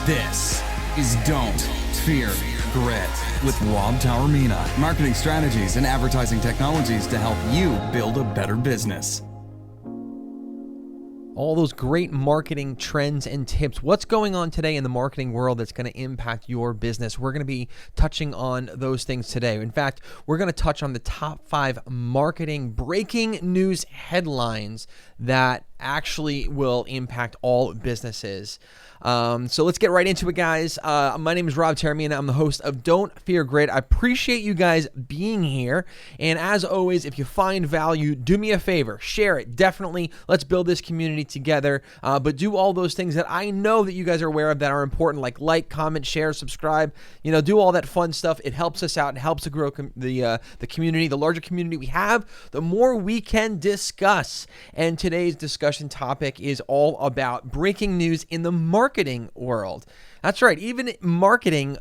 This is Don't Fear Grit with Rob Taormina. Marketing strategies and advertising technologies to help you build a better business. All those great marketing trends and tips. What's going on today in the marketing world that's going to impact your business? We're going to be touching on those things today. In fact, we're going to touch on the top 5 marketing breaking news headlines that actually will impact all businesses. So let's get right into it, guys. My name is Rob Taormina. I'm the host of Don't Fear Grit. I appreciate you guys being here. And as always, if you find value, do me a favor, share it. Definitely, let's build this community together. But do all those things that I know that you guys are aware of that are important, like, comment, share, subscribe. Do all that fun stuff. It helps us out. It helps to grow the community. The larger community we have, the more we can discuss. And today's discussion topic is all about breaking news in the marketing world. That's right. Even marketing,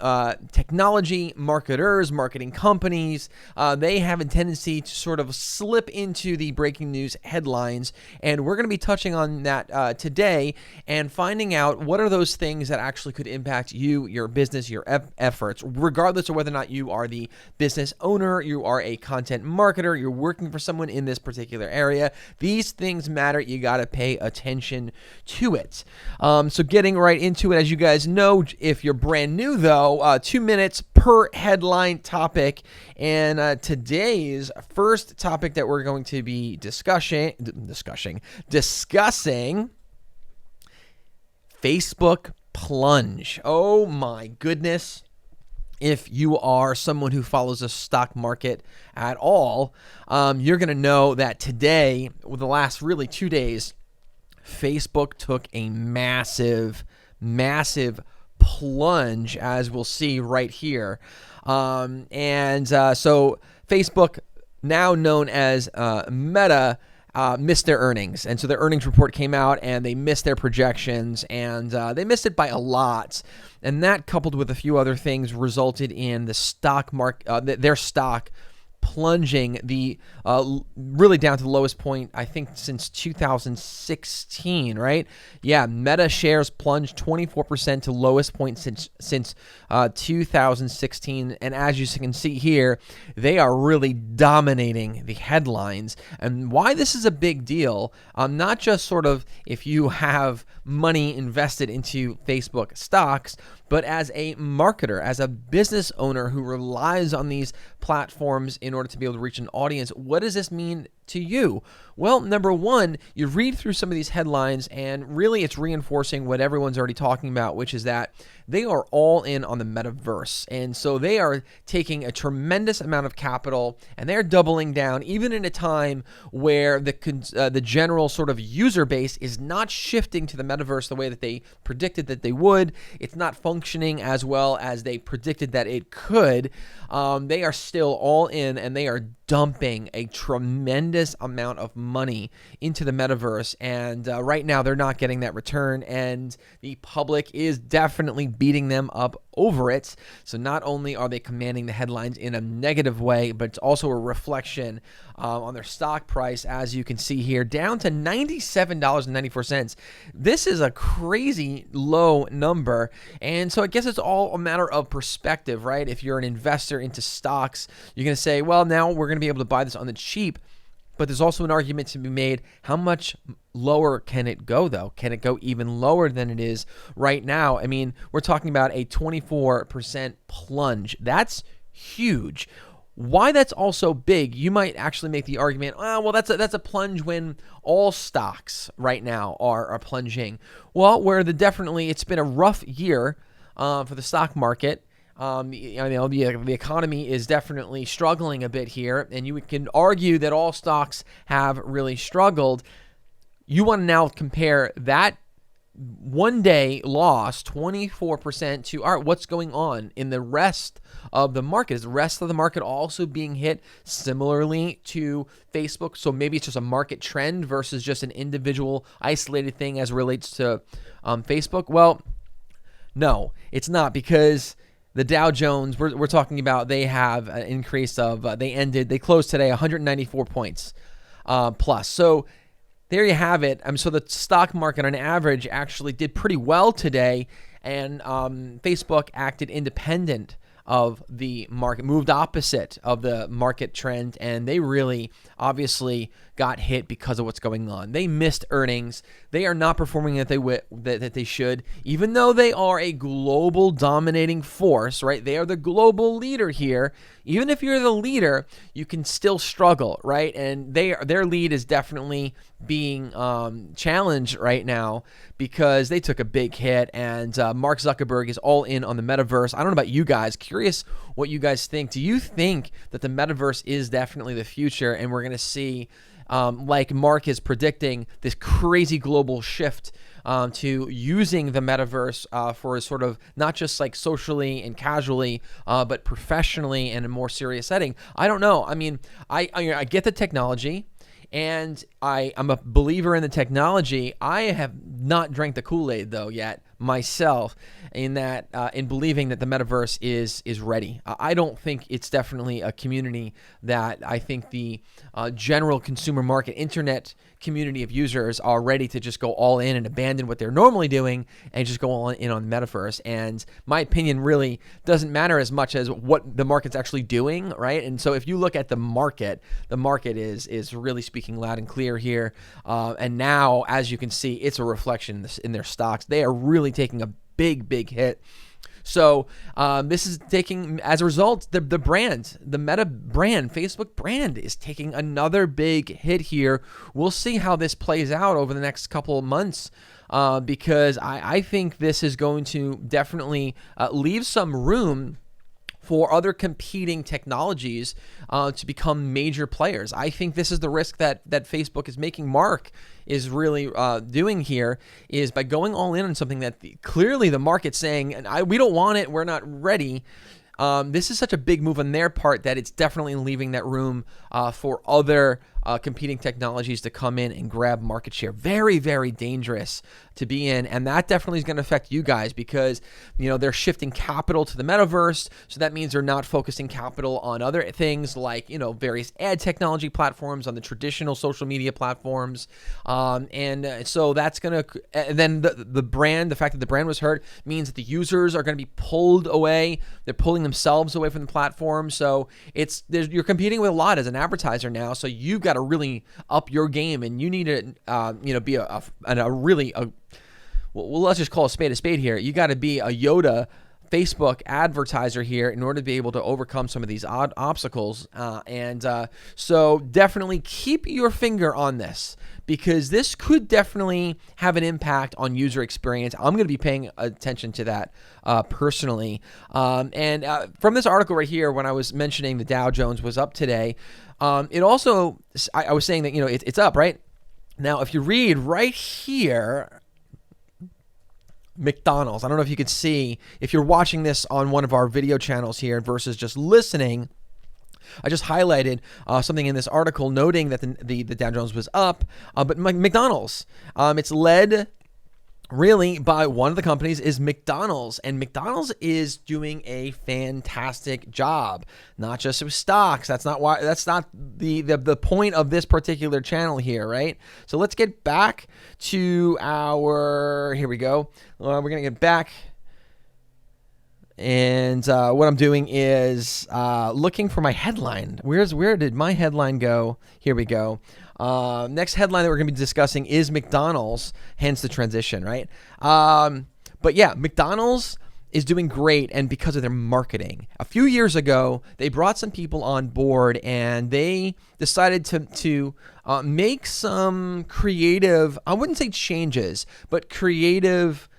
technology, marketers, marketing companies, they have a tendency to sort of slip into the breaking news headlines. And we're going to be touching on that today and finding out what are those things that actually could impact you, your business, your efforts, regardless of whether or not you are the business owner, you are a content marketer, you're working for someone in this particular area. These things matter. You got to pay attention to it. So getting right into it, as you guys know, if you're brand new, though, 2 minutes per headline topic. And today's first topic that we're going to be discussing Facebook Plunge. Oh my goodness. If you are someone who follows the stock market at all, you're going to know that today, with the last really 2 days, Facebook took a massive plunge, as we'll see right here. So Facebook, now known as Meta, missed their earnings. And so their earnings report came out and they missed their projections, and they missed it by a lot. And that, coupled with a few other things, resulted in the stock market, their stock plunging really down to the lowest point, I think, since 2016, right? Yeah, Meta shares plunged 24% to lowest point since 2016. And as you can see here, they are really dominating the headlines. And why this is a big deal, not just sort of if you have money invested into Facebook stocks, but as a marketer, as a business owner who relies on these platforms in order to be able to reach an audience, what does this mean to you? Well, number one, you read through some of these headlines and really it's reinforcing what everyone's already talking about, which is that they are all in on the metaverse. And so they are taking a tremendous amount of capital and they're doubling down, even in a time where the general sort of user base is not shifting to the metaverse the way that they predicted that they would. It's not functioning as well as they predicted that it could. They are still all in and they are dumping a tremendous amount of money into the metaverse, and right now they're not getting that return, and the public is definitely beating them up over it. So not only are they commanding the headlines in a negative way, but it's also a reflection on their stock price, as you can see here, down to $97.94. This is a crazy low number, and so I guess it's all a matter of perspective, right? If you're an investor into stocks, you're going to say, well, now we're going to be able to buy this on the cheap. But there's also an argument to be made. How much lower can it go, though? Can it go even lower than it is right now? I mean, we're talking about a 24% plunge. That's huge. Why that's also big, you might actually make the argument, oh, well, that's a plunge when all stocks right now are plunging. Well, it's been a rough year for the stock market. The economy is definitely struggling a bit here, and you can argue that all stocks have really struggled. You want to now compare that one-day loss, 24%, to what's going on in the rest of the market. Is the rest of the market also being hit similarly to Facebook? So maybe it's just a market trend versus just an individual isolated thing as it relates to Facebook? Well, no, it's not, because the Dow Jones, we're talking about, they have an increase of, they closed today 194 points plus. So there you have it. So the stock market on average actually did pretty well today, and Facebook acted independent of the market, moved opposite of the market trend, and they really obviously got hit because of what's going on. They missed earnings. They are not performing that they should, even though they are a global dominating force, right? They are the global leader here. Even if you're the leader, you can still struggle, right? And their lead is definitely being challenged right now because they took a big hit, and Mark Zuckerberg is all in on the metaverse. I don't know about you guys. Curious what you guys think. Do you think that the metaverse is definitely the future, and we're going to see, like Mark is predicting, this crazy global shift to using the metaverse for a sort of not just like socially and casually, but professionally and in a more serious setting? I don't know. I mean, I get the technology, and I'm a believer in the technology. I have not drank the Kool-Aid though yet myself, in that in believing that the metaverse is ready. I don't think it's definitely a community that I think the general consumer market internet community of users are ready to just go all in and abandon what they're normally doing and just go all in on the metaverse. And my opinion really doesn't matter as much as what the market's actually doing, right? And so if you look at the market is really speaking loud and clear here. And now, as you can see, it's a reflection in their stocks. They are really taking a big hit. So this is taking, as a result, the brand, the Meta brand, Facebook brand is taking another big hit here. We'll see how this plays out over the next couple of months, because I think this is going to definitely leave some room for other competing technologies to become major players. I think this is the risk that Facebook is making. Mark is really doing here, is by going all in on something that clearly the market's saying, and we don't want it, we're not ready. This is such a big move on their part that it's definitely leaving that room for other competing technologies to come in and grab market share. Very, very dangerous to be in, and that definitely is going to affect you guys because, you know, they're shifting capital to the metaverse, so that means they're not focusing capital on other things like, you know, various ad technology platforms, on the traditional social media platforms, and so that's going to, and then the brand, the fact that the brand was hurt means that the users are going to be pulled away. They're pulling themselves away from the platform, so you're competing with a lot as an advertiser now, so you've got to really up your game, and you need to be well, let's just call a spade here. You got to be a Yoda Facebook advertiser here in order to be able to overcome some of these odd obstacles. So definitely keep your finger on this, because this could definitely have an impact on user experience. I'm going to be paying attention to that personally. And from this article right here, when I was mentioning the Dow Jones was up today, it also, I was saying that, you know, it's up, right? Now, if you read right here, McDonald's, I don't know if you can see, if you're watching this on one of our video channels here versus just listening, I just highlighted something in this article noting that the Dow Jones was up, but McDonald's, it's led really by one of the companies is McDonald's, and McDonald's is doing a fantastic job, not just with stocks. That's not the point of this particular channel here, right? So let's get back to here we go. We're going to get back. And what I'm doing is looking for my headline. Where did my headline go? Here we go. Next headline that we're going to be discussing is McDonald's, hence the transition, right? But yeah, McDonald's is doing great, and because of their marketing. A few years ago, they brought some people on board, and they decided to make some creative, I wouldn't say changes, but creative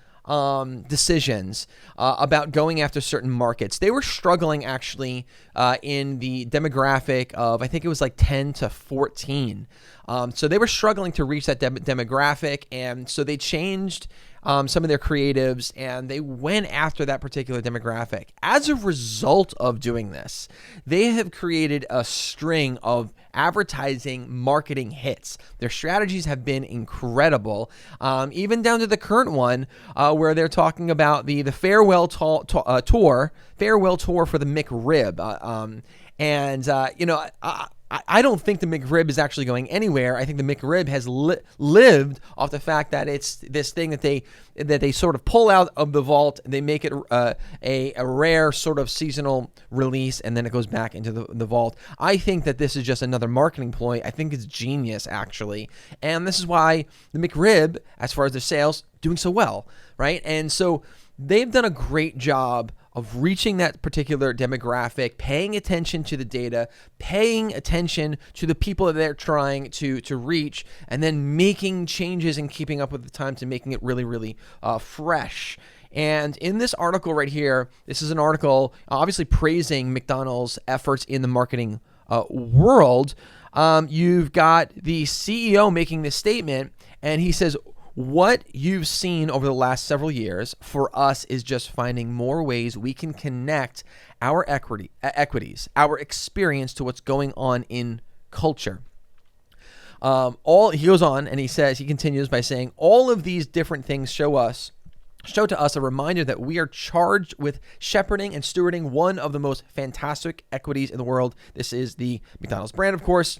decisions about going after certain markets. They were struggling actually in the demographic of, I think it was like 10 to 14. So they were struggling to reach that demographic, and so they changed some of their creatives, and they went after that particular demographic. As a result of doing this, they have created a string of advertising marketing hits. Their strategies have been incredible, even down to the current one where they're talking about the farewell tour for the McRib. I don't think the McRib is actually going anywhere. I think the McRib has lived off the fact that it's this thing that they sort of pull out of the vault. They make it a rare sort of seasonal release, and then it goes back into the vault. I think that this is just another marketing ploy. I think it's genius, actually. And this is why the McRib, as far as their sales, doing so well, right? And so they've done a great job of reaching that particular demographic, paying attention to the data, paying attention to the people that they're trying to reach, and then making changes and keeping up with the times and making it really, really fresh. And in this article right here, this is an article obviously praising McDonald's efforts in the marketing world. You've got the CEO making this statement, and he says, "What you've seen over the last several years for us is just finding more ways we can connect our equities, our experience to what's going on in culture." He goes on and he continues by saying, "All of these different things show to us a reminder that we are charged with shepherding and stewarding one of the most fantastic equities in the world." This is the McDonald's brand, of course.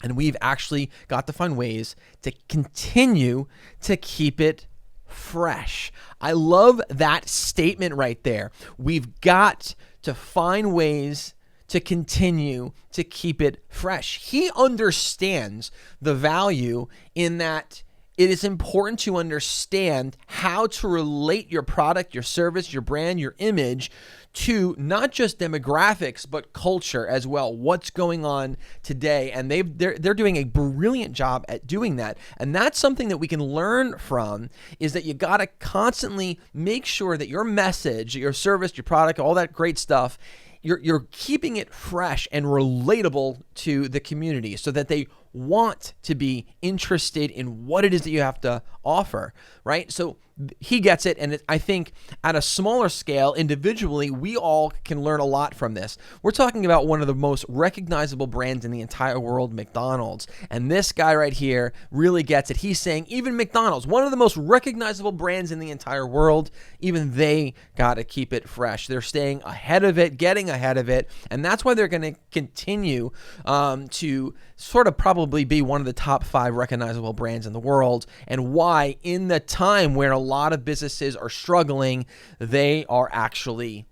And we've actually got to find ways to continue to keep it fresh. I love that statement right there. We've got to find ways to continue to keep it fresh. He understands the value in that it is important to understand how to relate your product, your service, your brand, your image to not just demographics, but culture as well. What's going on today? And they're doing a brilliant job at doing that. And that's something that we can learn from, is that you got to constantly make sure that your message, your service, your product, all that great stuff, you're keeping it fresh and relatable to the community so that they want to be interested in what it is that you have to offer, right? So he gets it, and I think at a smaller scale, individually, we all can learn a lot from this. We're talking about one of the most recognizable brands in the entire world, McDonald's, and this guy right here really gets it. He's saying even McDonald's, one of the most recognizable brands in the entire world, even they got to keep it fresh. They're staying ahead of it, getting ahead of it, and that's why they're going to continue to sort of probably be one of the top 5 recognizable brands in the world, and why in the time where a lot of businesses are struggling, they are actually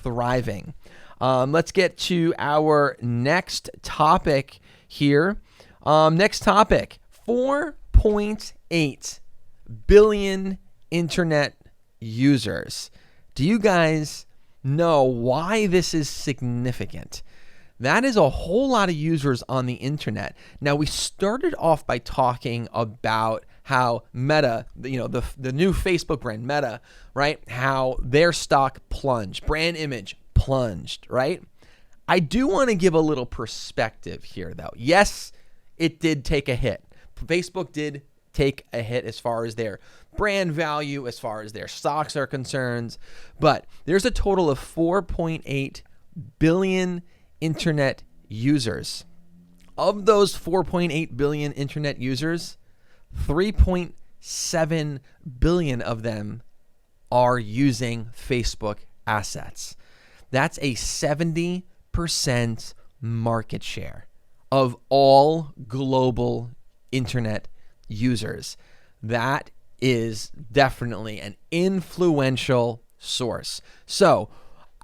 thriving. Let's get to our next topic here. Next topic, 4.8 billion internet users. Do you guys know why this is significant? That is a whole lot of users on the internet. Now, we started off by talking about how Meta, the new Facebook brand, Meta, right? How their stock plunged, brand image plunged, right? I do want to give a little perspective here, though. Yes, it did take a hit. Facebook did take a hit as far as their brand value, as far as their stocks are concerned, but there's a total of 4.8 billion internet users. Of those 4.8 billion internet users, 3.7 billion of them are using Facebook assets. That's a 70% market share of all global internet users. That is definitely an influential source. So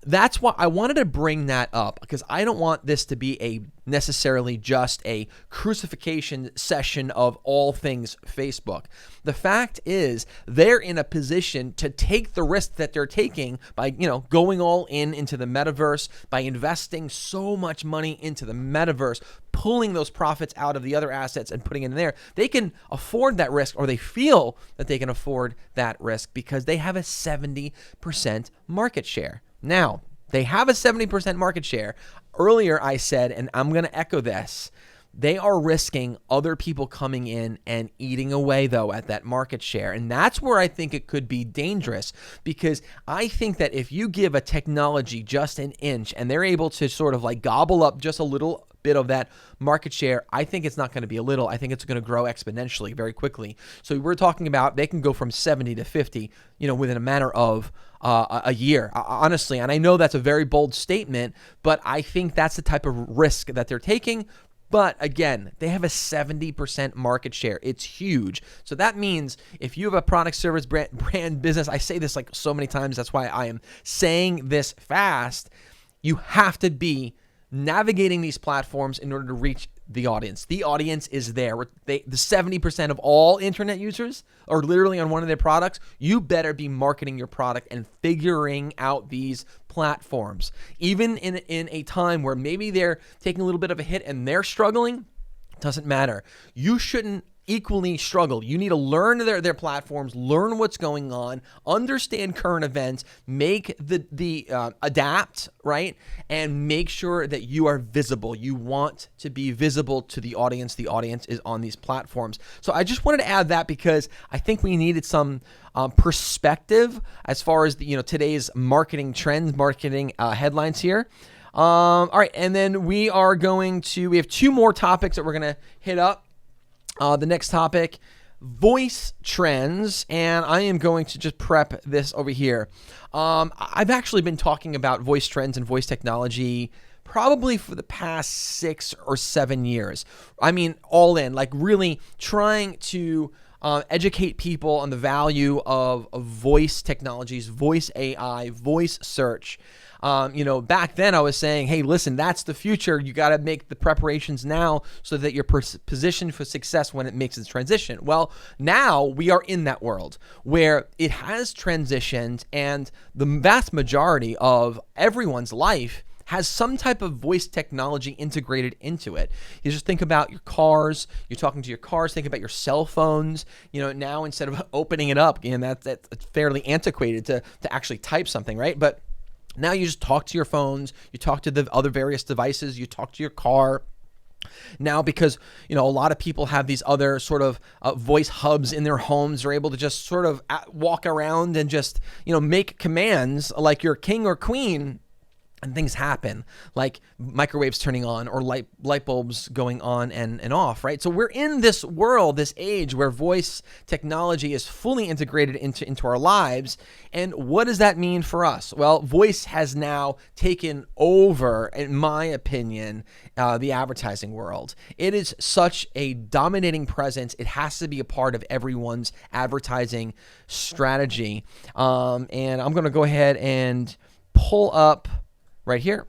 that's why I wanted to bring that up, because I don't want this to be necessarily just a crucifixion session of all things Facebook. The fact is, they're in a position to take the risk that they're taking by, going all into the metaverse, by investing so much money into the metaverse, pulling those profits out of the other assets and putting it in there. They can afford that risk, or they feel that they can afford that risk, because they have a 70% market share. Now, they have a 70% market share. Earlier I said, and I'm going to echo this, they are risking other people coming in and eating away, though, at that market share. And that's where I think it could be dangerous, because I think that if you give a technology just an inch and they're able to sort of like gobble up just a little bit of that market share, I think it's not going to be a little. I think it's going to grow exponentially very quickly. So we're talking about they can go from 70 to 50, within a matter of a year, honestly. And I know that's a very bold statement, but I think that's the type of risk that they're taking. But again, they have a 70% market share. It's huge. So that means if you have a product, service, brand business, I say this like so many times, that's why I am saying this fast, you have to be navigating these platforms in order to reach the audience. The audience is there. The 70% of all internet users are literally on one of their products. You better be marketing your product and figuring out these platforms. Even in a time where maybe they're taking a little bit of a hit and they're struggling, doesn't matter. You shouldn't equally struggle. You need to learn their platforms, learn what's going on, understand current events, make the adapt, right? And make sure that you are visible. You want to be visible to the audience. The audience is on these platforms. So I just wanted to add that because I think we needed some perspective as far as today's marketing trends, marketing headlines here. All right, and then we have two more topics that we're going to hit up. The next topic, voice trends, and I am going to just prep this over here. I've actually been talking about voice trends and voice technology probably for the past 6 or 7 years. I mean, all in, like really trying to educate people on the value of voice technologies, voice AI, voice search. Back then I was saying, hey, listen, that's the future. You got to make the preparations now so that you're positioned for success when it makes its transition. Well, now we are in that world where it has transitioned, and the vast majority of everyone's life has some type of voice technology integrated into it. You just think about your cars. You're talking to your cars. Think about your cell phones. Now instead of opening it up, and that's fairly antiquated to actually type something, right? But now you just talk to your phones, you talk to the other various devices, you talk to your car. Now, because, a lot of people have these other sort of voice hubs in their homes, they're able to just sort of walk around and just, make commands like you're king or queen. And things happen, like microwaves turning on or light bulbs going on and off, right? So we're in this world, this age where voice technology is fully integrated into our lives. And what does that mean for us? Well, voice has now taken over, in my opinion, the advertising world. It is such a dominating presence. It has to be a part of everyone's advertising strategy. And I'm going to go ahead and pull up right here.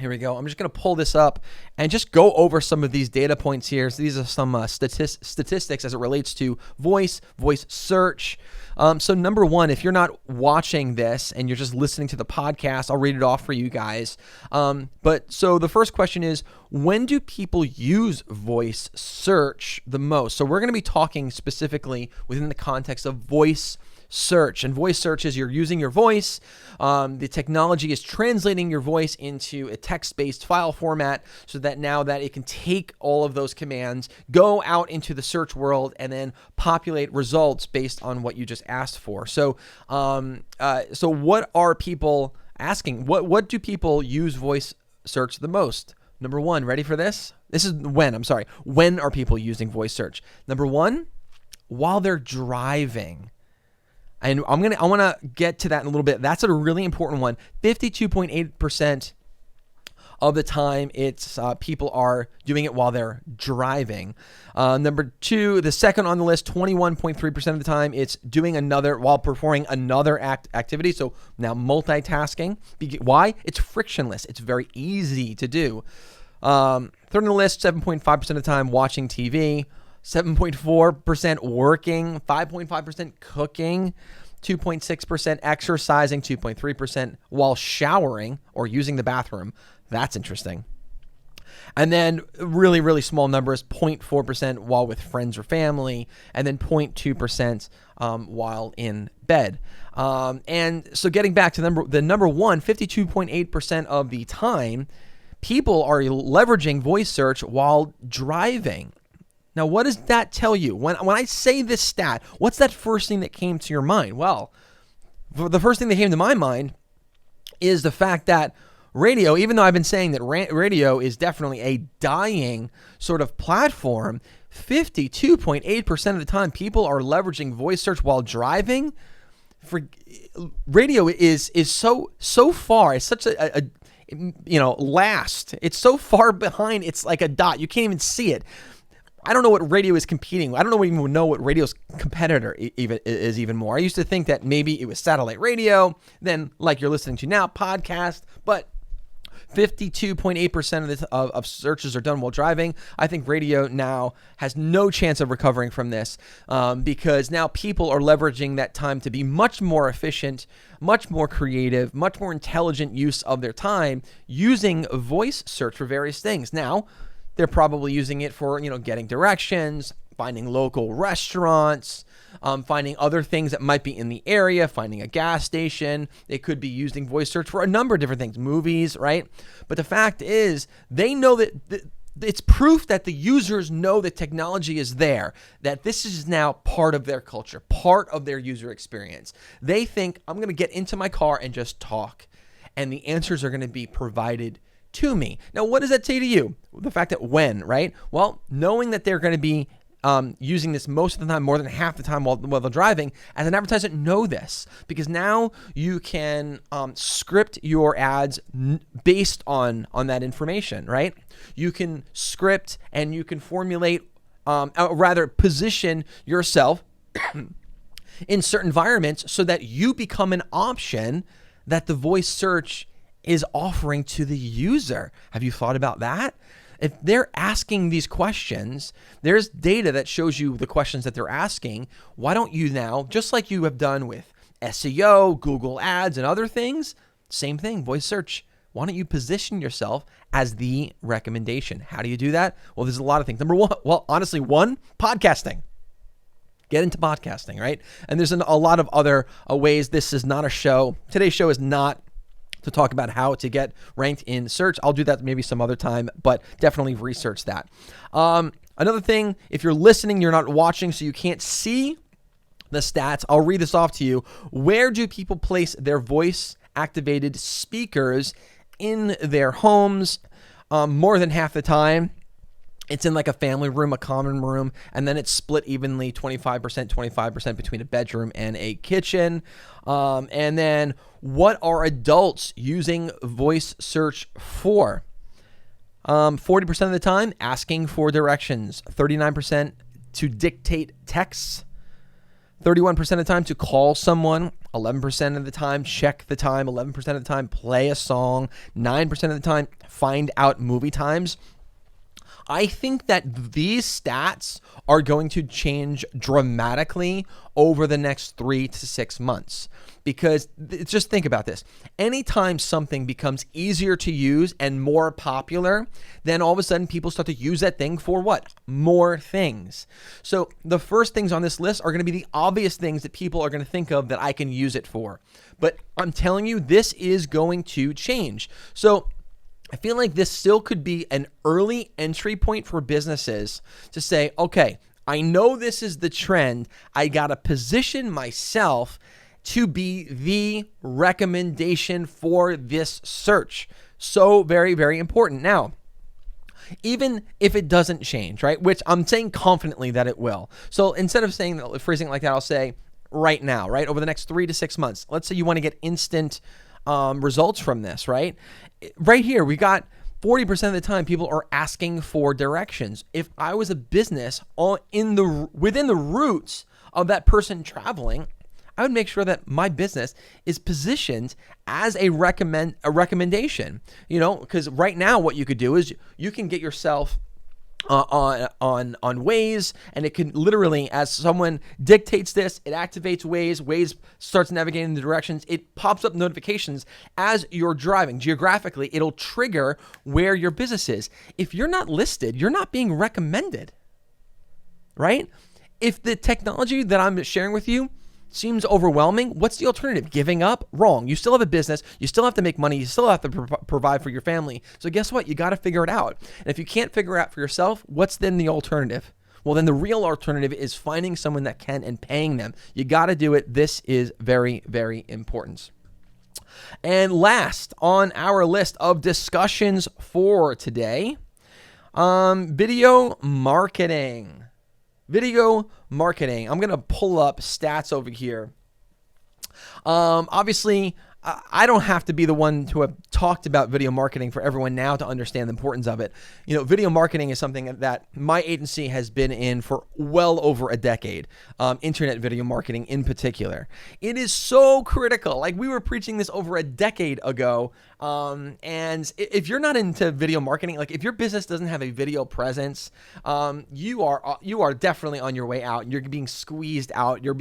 Here we go. I'm just going to pull this up and just go over some of these data points here. So these are some statistics as it relates to voice search. So number one, if you're not watching this and you're just listening to the podcast, I'll read it off for you guys. But so the first question is, when do people use voice search the most? So we're going to be talking specifically within the context of voice search. And voice search is you're using your voice. The technology is translating your voice into a text-based file format so that now that it can take all of those commands, go out into the search world, and then populate results based on what you just asked for. So, so what are people asking? What do people use voice search the most? Number one, ready for this? When are people using voice search? Number one, while they're driving. And I want to get to that in a little bit. That's a really important one. 52.8% of the time, it's people are doing it while they're driving. Number two, the second on the list, 21.3% of the time, it's doing while performing another activity. So now multitasking. Why? It's frictionless. It's very easy to do. Third on the list, 7.5% of the time, watching TV. 7.4% working, 5.5% cooking, 2.6% exercising, 2.3% while showering or using the bathroom. That's interesting. And then really, really small numbers, 0.4% while with friends or family, and then 0.2% while in bed. And so getting back to the number one, 52.8% of the time, people are leveraging voice search while driving. Now, what does that tell you? When I say this stat, what's that first thing that came to your mind? Well, the first thing that came to my mind is the fact that radio, even though I've been saying that radio is definitely a dying sort of platform, 52.8% of the time people are leveraging voice search while driving. Radio is so far, it's such last. It's so far behind. It's like a dot. You can't even see it. I don't know what radio is competing with. I don't even know what radio's competitor is even more. I used to think that maybe it was satellite radio, then like you're listening to now, podcast, but 52.8% of searches are done while driving. I think radio now has no chance of recovering from this because now people are leveraging that time to be much more efficient, much more creative, much more intelligent use of their time using voice search for various things. Now, they're probably using it for, getting directions, finding local restaurants, finding other things that might be in the area, finding a gas station. They could be using voice search for a number of different things, movies, right? But the fact is, they know that it's proof that the users know that technology is there, that this is now part of their culture, part of their user experience. They think, I'm going to get into my car and just talk, and the answers are going to be provided to me. Now, what does that say to you? The fact that when, right? Well, knowing that they're going to be using this most of the time, more than half the time while they're driving, as an advertiser, know this, because now you can script your ads based on that information, right? You can script and you can formulate, rather position yourself in certain environments so that you become an option that the voice search is offering to the user. Have you thought about that? If they're asking these questions, there's data that shows you the questions that they're asking. Why don't you now, just like you have done with SEO, Google Ads, and other things, same thing, voice search. Why don't you position yourself as the recommendation? How do you do that? Well, there's a lot of things. Number one, podcasting. Get into podcasting, right? And there's a lot of other ways. This is not a show. Today's show is not to talk about how to get ranked in search. I'll do that maybe some other time, but definitely research that. Another thing, if you're listening, you're not watching, so you can't see the stats. I'll read this off to you. Where do people place their voice-activated speakers in their homes? More than half the time, it's in like a family room, a common room, and then it's split evenly 25% between a bedroom and a kitchen. And then what are adults using voice search for? 40% of the time, asking for directions. 39% to dictate texts. 31% of the time to call someone. 11% of the time, check the time. 11% of the time, play a song. 9% of the time, find out movie times. I think that these stats are going to change dramatically over the next 3 to 6 months, because just think about this. Anytime something becomes easier to use and more popular, then all of a sudden people start to use that thing for what? More things. So the first things on this list are going to be the obvious things that people are going to think of that I can use it for. But I'm telling you, this is going to change. So I feel like this still could be an early entry point for businesses to say, okay, I know this is the trend. I got to position myself to be the recommendation for this search. So very, very important. Now, even if it doesn't change, right, which I'm saying confidently that it will. So instead of phrasing it like that, I'll say right now, right, over the next 3 to 6 months. Let's say you want to get instant results from this, right? Right here, we got 40% of the time people are asking for directions. If I was a business within the roots of that person traveling, I would make sure that my business is positioned as a recommendation. Because right now what you could do is you can get yourself on Waze, and it can literally, as someone dictates this, it activates Waze. Waze starts navigating the directions. It pops up notifications as you're driving. Geographically, it'll trigger where your business is. If you're not listed, you're not being recommended, right? If the technology that I'm sharing with you seems overwhelming, what's the alternative? Giving up? Wrong. You still have a business. You still have to make money. You still have to provide for your family. So guess what? You got to figure it out. And if you can't figure it out for yourself, what's then the alternative? Well, then the real alternative is finding someone that can and paying them. You got to do it. This is very, very important. And last on our list of discussions for today, video marketing. Video marketing. I'm going to pull up stats over here. Obviously, I don't have to be the one to have talked about video marketing for everyone now to understand the importance of it. Video marketing is something that my agency has been in for well over a decade. Internet video marketing in particular. It is so critical. Like, we were preaching this over a decade ago. And if you're not into video marketing, like if your business doesn't have a video presence, you are definitely on your way out. You're being squeezed out. You're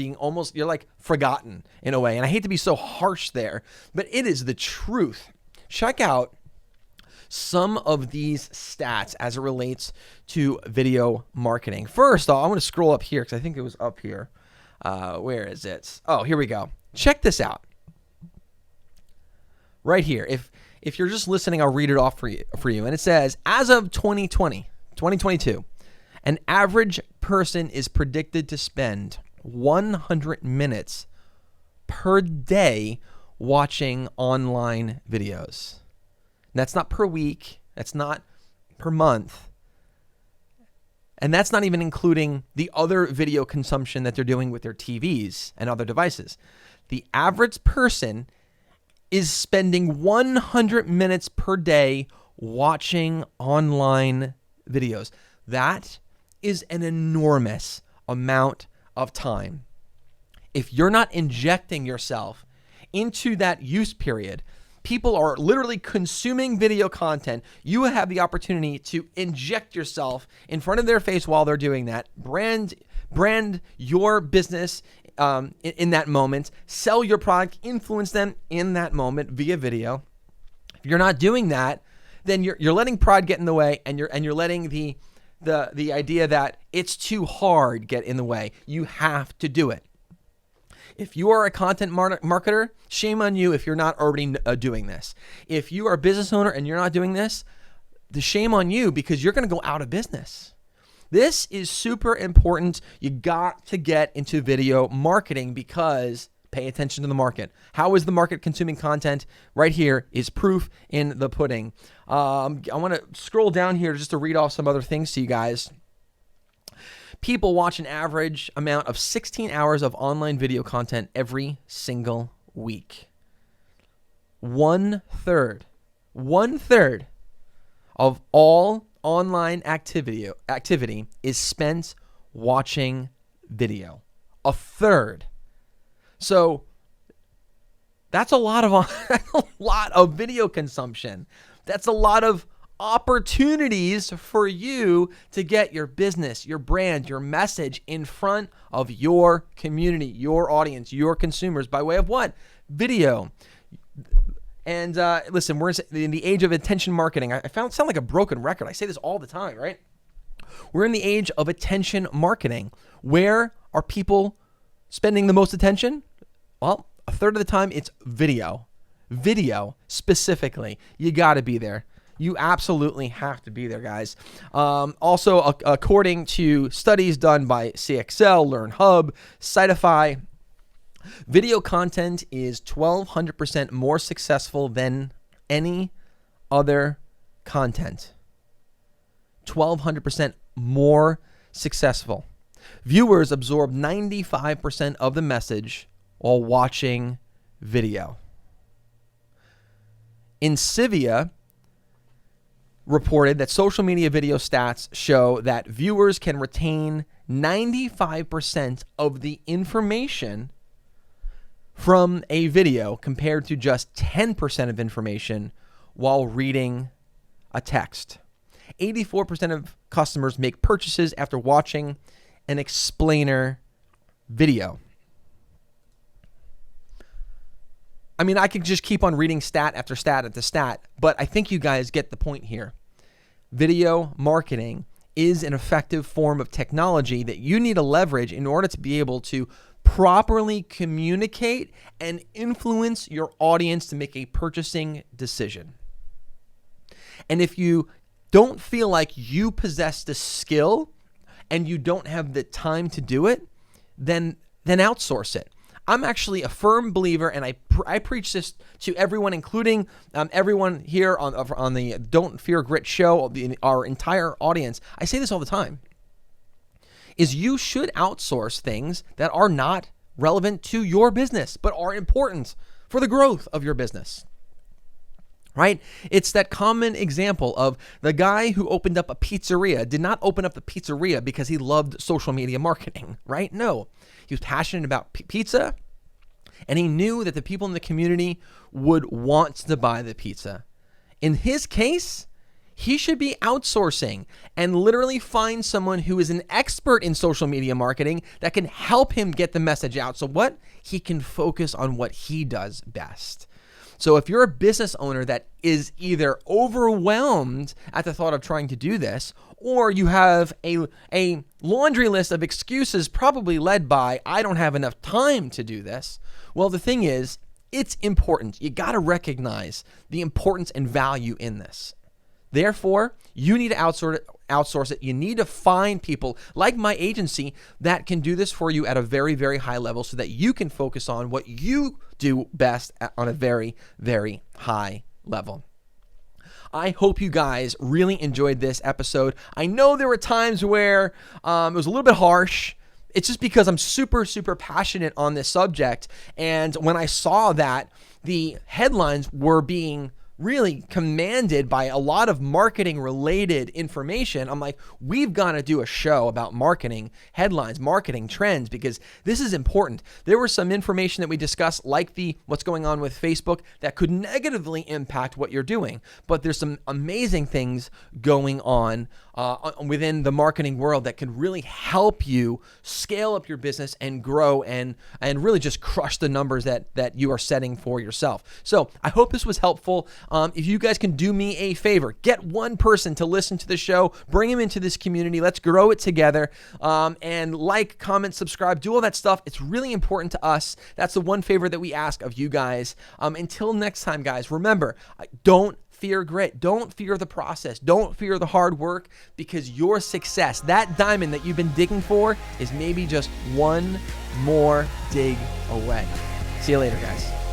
like forgotten in a way. And I hate to be so harsh there, but it is the truth. Check out some of these stats as it relates to video marketing. First, I want to scroll up here because I think it was up here. Where is it? Oh, here we go. Check this out. Right here. If you're just listening, I'll read it off for you. And it says, as of 2022, an average person is predicted to spend 100 minutes per day watching online videos. That's not per week. That's not per month. And that's not even including the other video consumption that they're doing with their TVs and other devices. The average person is spending 100 minutes per day watching online videos. That is an enormous amount of time. If you're not injecting yourself into that use period, people are literally consuming video content. You have the opportunity to inject yourself in front of their face while they're doing that. Brand your business in that moment. Sell your product. Influence them in that moment via video. If you're not doing that, then you're letting pride get in the way, and you're letting the idea that it's too hard get in the way. You have to do it. If you are a content marketer, shame on you if you're not already doing this. If you are a business owner and you're not doing this, the shame on you, because you're going to go out of business. This is super important. You got to get into video marketing because pay attention to the market. How is the market consuming content? Right here is proof in the pudding. I want to scroll down here just to read off some other things to you guys. People watch an average amount of 16 hours of online video content every single week. One third of all online activity is spent watching video. A third. So that's a lot of video consumption. That's a lot of opportunities for you to get your business, your brand, your message in front of your community, your audience, your consumers by way of what? Video. And listen, we're in the age of attention marketing. I sound like a broken record. I say this all the time, right? We're in the age of attention marketing. Where are people spending the most attention? Well, a third of the time it's video. Video specifically. You got to be there. You absolutely have to be there, guys. Also, according to studies done by CXL, LearnHub, Citify, video content is 1,200% more successful than any other content. 1,200% more successful. Viewers absorb 95% of the message while watching video. Incivia reported that social media video stats show that viewers can retain 95% of the information from a video compared to just 10% of information while reading a text. 84% of customers make purchases after watching an explainer video. I mean, I could just keep on reading stat after stat after stat, but I think you guys get the point here. Video marketing is an effective form of technology that you need to leverage in order to be able to properly communicate and influence your audience to make a purchasing decision. And if you don't feel like you possess the skill and you don't have the time to do it, then outsource it. I'm actually a firm believer, and I preach this to everyone, including everyone here on the Don't Fear Grit show, our entire audience. I say this all the time, is you should outsource things that are not relevant to your business, but are important for the growth of your business. Right? It's that common example of the guy who opened up a pizzeria did not open up the pizzeria because he loved social media marketing, right? No, he was passionate about pizza, and he knew that the people in the community would want to buy the pizza. In his case, he should be outsourcing and literally find someone who is an expert in social media marketing that can help him get the message out. So what? He can focus on what he does best. So if you're a business owner that is either overwhelmed at the thought of trying to do this, or you have a laundry list of excuses probably led by, I don't have enough time to do this. Well, the thing is, it's important. You got to recognize the importance and value in this. Therefore, you need to outsource it. You need to find people like my agency that can do this for you at a very, very high level so that you can focus on what you do best on a very, very high level. I hope you guys really enjoyed this episode. I know there were times where it was a little bit harsh. It's just because I'm super, super passionate on this subject. And when I saw that the headlines were being really commanded by a lot of marketing related information, I'm like, we've got to do a show about marketing headlines, marketing trends, because this is important. There was some information that we discussed, like what's going on with Facebook, that could negatively impact what you're doing. But there's some amazing things going on within the marketing world that can really help you scale up your business and grow and really just crush the numbers that you are setting for yourself. So I hope this was helpful. If you guys can do me a favor, get one person to listen to the show, bring him into this community. Let's grow it together. And like, comment, subscribe, do all that stuff. It's really important to us. That's the one favor that we ask of you guys. Until next time, guys, remember, don't fear grit. Don't fear the process. Don't fear the hard work, because your success, that diamond that you've been digging for, is maybe just one more dig away. See you later, guys.